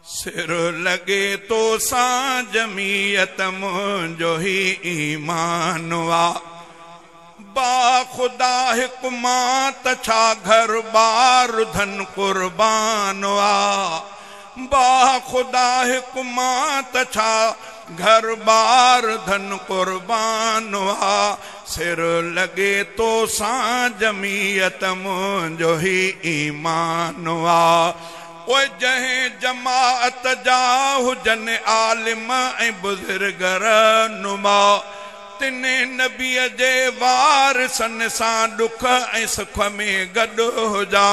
सिर लगे तो सां जमीयत मुंहिंजो ही ईमान वा। बा खुदा हिकु मां त छा घर बार धन कुर्बान वा। बा खुदा हिकु मां त छा घर बार धन कुर्बान वा। सिर लगे तो सां जमीयत मुंहिंजो ही ईमान वा। ओए जंहिं जमाअत जा हुजनि आलिम ऐं बुज़ुर्ग रहनुमा, तिने नबीअ जे वारिसनि सां ॾुख ऐं सुख में गॾु हुजा।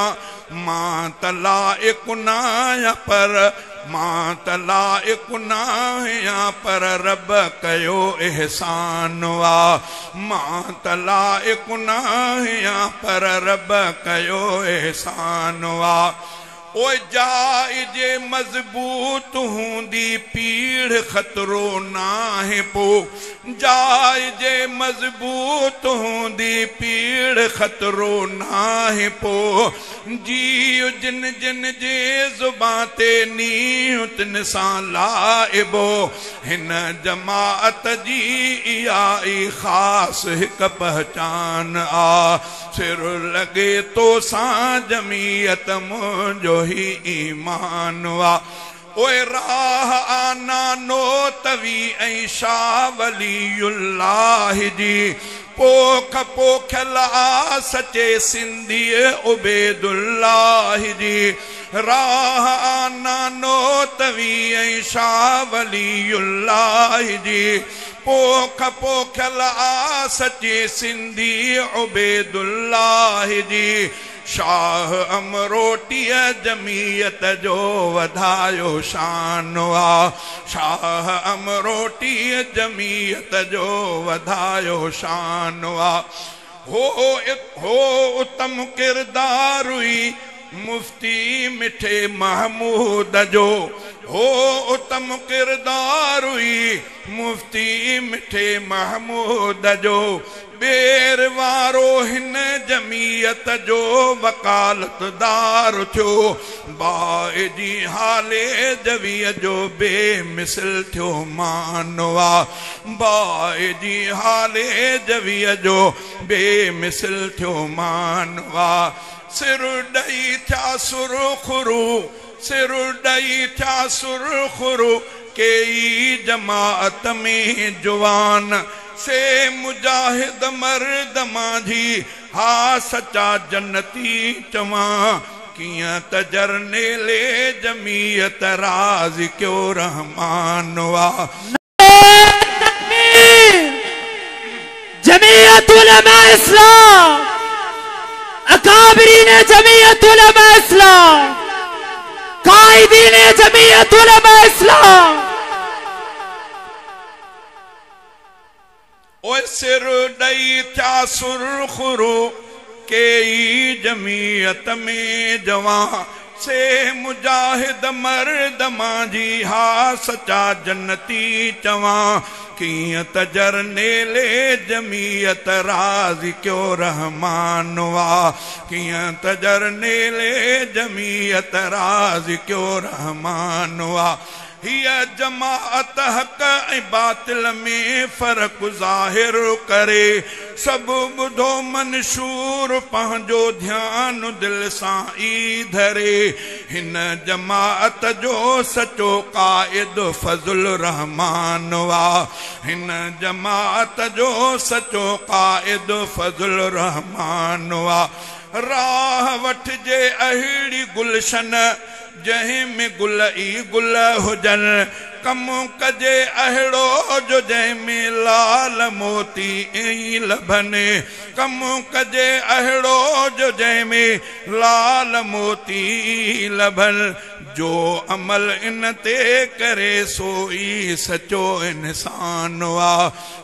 मां त लाइक़ु न आहियां पर मां त लाइक़ु न आहियां पर रब कयो एहसान वा। मां त लाइक़ु न आहियां पर रब कयो एहसान वा। ओ जाइ जे मज़बूत हूंदी पीढ़ खतरो नाहे पो। जाइ जे मज़बूत हूंदी पीढ़ खतरो नाहे पो। जी जिन जिन जे ज़ुबान ते नीं तिन सां लाइबो। हिन जमाअत जी इहा ई ख़ासि हिकु पहचान आ। सिर लगे तो सां जमीयत मुंहिंजो ही ईमान वा। ओए राह आना नो तवी ऐं शाह वलीउल्लाह जी पोख पोखियल आ सचे सिंधी उबैदुल्लाह जी। राह आना नो तवी ऐं शाह वलीउल्लाह जी पोख पोखियल आ सचे सिंधी उबैदुल्लाह जी। शाह अमरोटीअ जमीयत जो वधायो शान वा। शाह अमरोटीअ जमीयत जो वधायो शान वा। हो उत्तम किरदार हुई मुफ्ती मिठे महमूद जो। हो उत्तम किरदार हुई मुफ्ती मिठे महमूद जो। बेर वारो हिन जमीयत जो वकालतदार थियो। बाए जी हाले जवीअ जो बेमिसल थियो मान वा। बाए जी हाले जवीअ जो बेमिसल थियो मान वा। सिर ॾई थिया सुरखुरू सिर ॾई थिया सुरखुरू केई जमाअत में जुवान। से मुजाहिद मर्द माझी हा सचा जन्नती चवां। कियां त जरनेले जमीयत राज़ क्यो रहमान वा। जमीयत उलमा इस्लाम अकाबरीन जमीयत उलमा इस्लाम कायदीन जमीयत उलमा इस्लाम। ओए सिर ॾई थिया सुरखुरू केई जमीयत में जवां। से मुजाहिद मर्द माझी हा सचा जन्नती चवां। कियां त जरनेले जमीयत राज़ क्यो रहमान वा। कियां त जरनेले जमीयत राज़ क्यो रहमान वा। हिया जमाअत हक़ ऐं बातिल में फ़र्क़ ज़ाहिर करे। सभु ॿुधो मंशूर पंहिंजो ध्यानु दिल सां ई धरे। हिन जमाअत जो सचो क़ाइद फज़ुल रहमान वा। हिन जमाअत जो सचो क़ाइद फज़ुल रहमान वा। राह वठिजे अहिड़ी गुलशन जंहिं में गुल ई गुल हुजनि। कम कजे अहिड़ो जो जंहिं में लाल मोती ई लभनि। कम कजे अहिड़ो जो जंहिं में लाल मोती लभनि। जो अमल इन ते करे सोई सचो इंसान वा।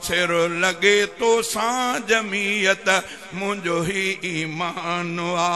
सिर लगे तो सां जमीयत मुंहिंजो ही ईमान वा।